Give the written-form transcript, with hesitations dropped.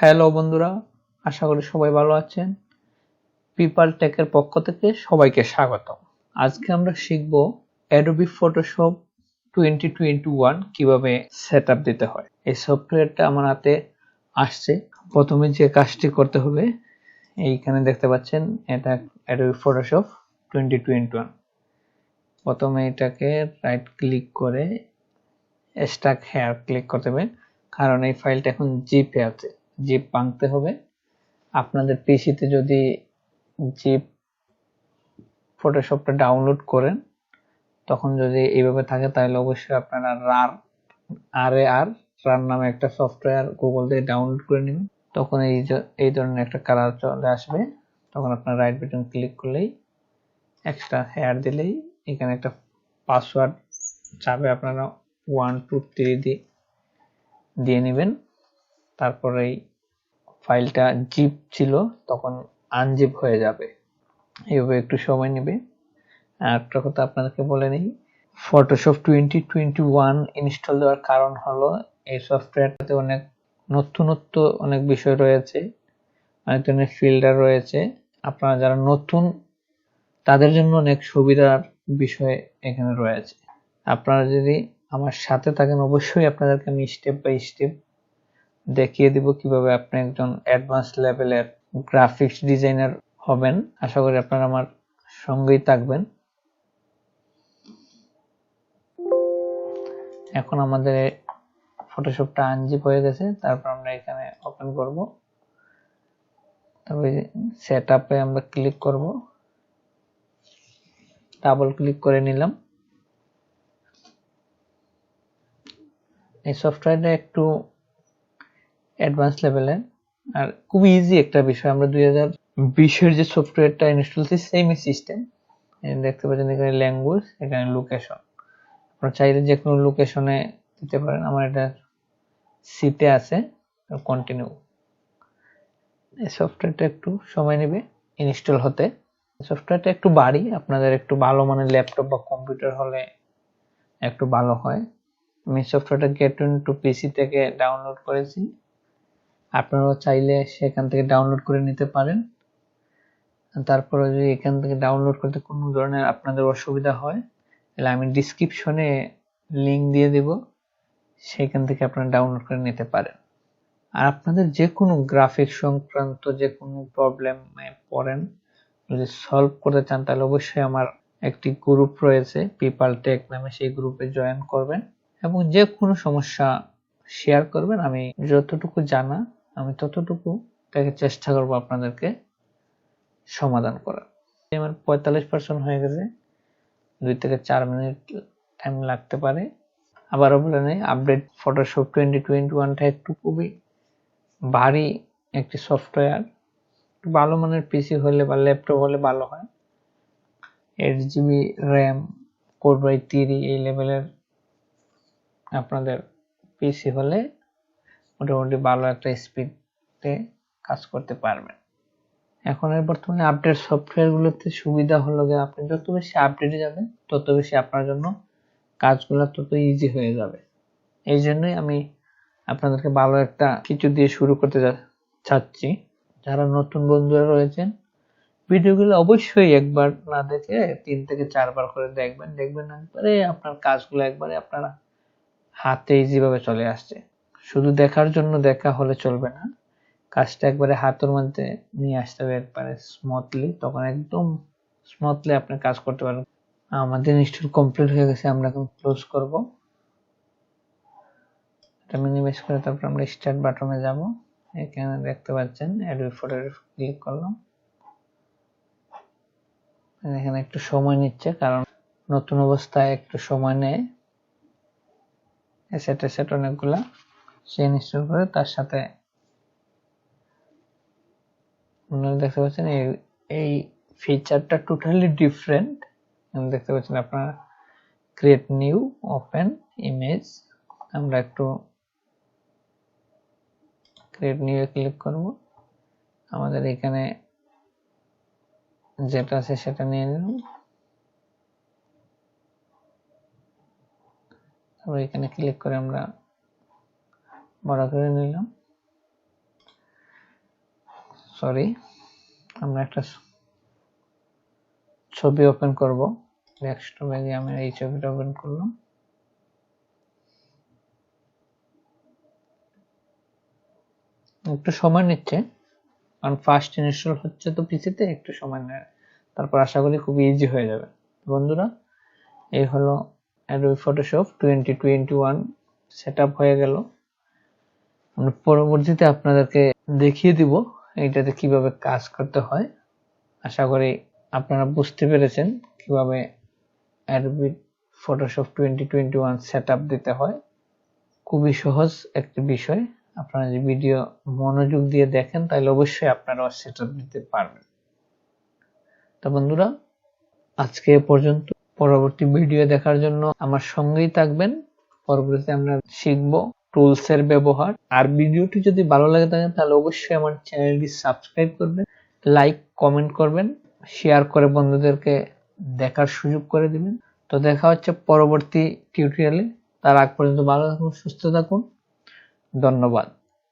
Hello বন্ধুরা, আশা করি সবাই ভালো আছেন। পিপাল টেকের পক্ষ থেকে সবাইকে স্বাগত। আজকে আমরা শিখব অ্যাডোবি ফটোশপ 2021 কিভাবে সেটআপ দিতে হয়। এই সফটওয়্যারটা আমার হাতে আসছে। প্রথমে যে কাজটি করতে হবে, এইখানে দেখতে পাচ্ছেন এটা অ্যাডোবি ফটোশপ 2021। প্রথমে এটাকে রাইট ক্লিক করে স্টাক হেয়ার ক্লিক করতে হবে, কারণ এই ফাইলটা এখন জিপে আছে। জিপ ভাঙতে হবে। আপনাদের পিসিতে যদি জিপ ফটোশপটা ডাউনলোড করেন, তখন যদি এইভাবে থাকে তাহলে অবশ্যই আপনারা রার নামে একটা সফটওয়্যার গুগল থেকে ডাউনলোড করে নেবেন। তখন এই ধরনের একটা কালার চলে আসবে। তখন আপনার রাইট বাটন ক্লিক করলেই এক্সট্রা হেয়ার দিলেই এখানে একটা পাসওয়ার্ড চাবে, আপনারা 1 2 3 দিয়ে নেবেন। তারপরে এই ফাইলটা জিপ ছিল তখন আনজিপ হয়ে যাবে। এইভাবে একটু সময় নেবে। আর একটা কথা আপনাদেরকে বলে নিই, ফটোশপ 2021 ইনস্টল দেওয়ার কারণ হলো এই সফটওয়্যারটাতে নতুনত্ব অনেক বিষয় রয়েছে, অনেক ধরনের ফিল্টার রয়েছে। আপনারা যারা নতুন তাদের জন্য অনেক সুবিধার বিষয় এখানে রয়েছে। আপনারা যদি আমার সাথে থাকেন, অবশ্যই আপনাদেরকে আমি স্টেপ বাই স্টেপ দেখিয়ে দিব কিভাবে আপনি একজন অ্যাডভান্স লেভেলের গ্রাফিক্স ডিজাইনার হবেন। আশা করি আপনারা আমার সঙ্গেই থাকবেন। এখন আমাদের ফটোশপটা আনজিপ হয়ে গেছে। তারপর আমরা এখানে ওপেন করব। তবে সেটআপে আমরা ক্লিক করব, ডাবল ক্লিক করে নিলাম। এই সফটওয়্যারটা একটু অ্যাডভান্স লেভেলের আর খুব ইজি একটা বিষয়। আমরা 2020-এর যে সফটওয়্যারটা ইনস্টল করছি সেমই সিস্টেম। দেখতে পাচ্ছেন এখানে ল্যাঙ্গুয়েজ, এখানে লোকেশন। আপনারা চাইলে যে কোনো লোকেশনে দিতে পারেন। আমার এটা সিতে আছে, কন্টিনিউ। এই সফটওয়্যারটা একটু সময় নেবে ইনস্টল হতে। সফটওয়্যারটা একটু বাড়ি, আপনাদের একটু ভালো মানের ল্যাপটপ বা কম্পিউটার হলে একটু ভালো হয়। আমি সফটওয়্যারটা গেট ইনটু পিসি থেকে ডাউনলোড করেছি। আপনারাও চাইলে সেখান থেকে ডাউনলোড করে নিতে পারেন। তারপরে যদি এখান থেকে ডাউনলোড করতে কোনো ধরনের আপনাদের অসুবিধা হয়, তাহলে আমি ডিসক্রিপশনে লিংক দিয়ে দেব, সেখান থেকে আপনারা ডাউনলোড করে নিতে পারেন। আর আপনাদের যে কোনো গ্রাফিক্স সংক্রান্ত যে কোনো প্রবলেমে পড়েন, যদি সলভ করতে চান, তাহলে অবশ্যই আমার একটি গ্রুপ রয়েছে পিপাল টেক নামে, সেই গ্রুপে জয়েন করবেন এবং যে কোনো সমস্যা শেয়ার করবেন। আমি যতটুকু জানা আমি ততটুকু তাকে চেষ্টা করব আপনাদেরকে সমাধান করার। আমার 45% হয়ে গেছে, 2 থেকে 4 মিনিট টাইম লাগতে পারে। আবারও বলে নেই, আপডেট ফটোশপ 2021টা একটু খুবই ভারী একটি সফটওয়্যার। ভালো মানের পিসি হলে বা ল্যাপটপ হলে ভালো হয়। 8GB র্যাম, 4/3 এই লেভেলের আপনাদের পিসি হলে মোটামুটি ভালো একটা স্পিডে কাজ করতে পারবেন। এখন এর বর্তমানে আপডেট সফটওয়্যারগুলোতে সুবিধা হলো যে আপনি যত বেশি আপডেটে যাবেন, তত বেশি আপনার জন্য কাজগুলো তত ইজি হয়ে যাবে। এই জন্যই আমি আপনাদেরকে ভালো একটা কিছু দিয়ে শুরু করতে চাচ্ছি। যারা নতুন বন্ধুরা রয়েছেন, ভিডিওগুলো অবশ্যই একবার না দেখে 3 থেকে 4 বার করে দেখবেন। একবারে আপনার কাজগুলো একবারে আপনারা হাতে ইজিভাবে চলে আসছে। শুধু দেখার জন্য দেখা হলে চলবে না, কাজটা একবারে হাতের মধ্যে নিয়ে আসতে হবে একবারে স্মুথলি, তখন একদম স্মুথলি আপনি কাজ করতে পারবেন। আমাদের ইনস্টল কমপ্লিট হয়ে গেছে, আমরা এখন ক্লোজ করব। এটা মিনিমাইজ করে তারপর আমরা স্টার্ট বাটনে যাব। এখানে দেখতে পাচ্ছেন অ্যাডোবি ফটোশপ ক্লিক করলাম। এখানে একটু সময় নিচ্ছে, কারণ নতুন অবস্থায় একটু সময় নেয়। সেট অনেকগুলা সে ইনস্টল করে তার সাথে দেখতে পাচ্ছেন এই ফিচারটা টোটালি ডিফারেন্ট। দেখতে পাচ্ছেন আপনারা ক্রিয়েট নিউ ওপেন ইমেজ, আমরা একটু ক্রিয়েট নিউ এ ক্লিক করব। আমাদের এখানে যেটা আছে সেটা নিয়ে নিলাম। তারপর এখানে ক্লিক করে আমরা বড় করে নিলাম। সরি, আমরা একটা ছবি ওপেন করব। ডেস্কটপে গিয়ে আমি এই ছবিটা ওপেন করলাম। একটু সময় নিচ্ছে, কারণ ফার্স্ট ইনস্টল হচ্ছে তো পিসিতে, একটু সময় নেয়। তারপর আশা করি খুব ইজি হয়ে যাবে। বন্ধুরা, এই হলো অ্যাডোবি ফটোশপ 2021 সেটআপ হয়ে গেল। আমি পরবর্তীতে আপনাদেরকে দেখিয়ে দিব এইটাতে কিভাবে কাজ করতে হয়। আশা করি আপনারা বুঝতে পেরেছেন কিভাবে অ্যাডোবি ফটোশপ 2021 সেটআপ দিতে হয়। খুবই সহজ একটি বিষয়। আপনারা যদি ভিডিও মনোযোগ দিয়ে দেখেন তাহলে অবশ্যই আপনারাও সেটআপ দিতে পারবেন। তো বন্ধুরা, আজকে এ পর্যন্ত। পরবর্তী ভিডিও দেখার জন্য আমার সঙ্গেই থাকবেন। পরবর্তীতে আমরা শিখব টুলস এর ব্যবহার। আর ভিডিওটি যদি ভালো লাগে থাকে তাহলে অবশ্যই আমার চ্যানেলটি সাবস্ক্রাইব করবেন, লাইক কমেন্ট করবেন, শেয়ার করে বন্ধুদেরকে দেখার সুযোগ করে দিবেন। তো দেখা হচ্ছে পরবর্তী টিউটোরিয়ালে। তার আগ পর্যন্ত ভালো থাকুন, সুস্থ থাকুন। ধন্যবাদ।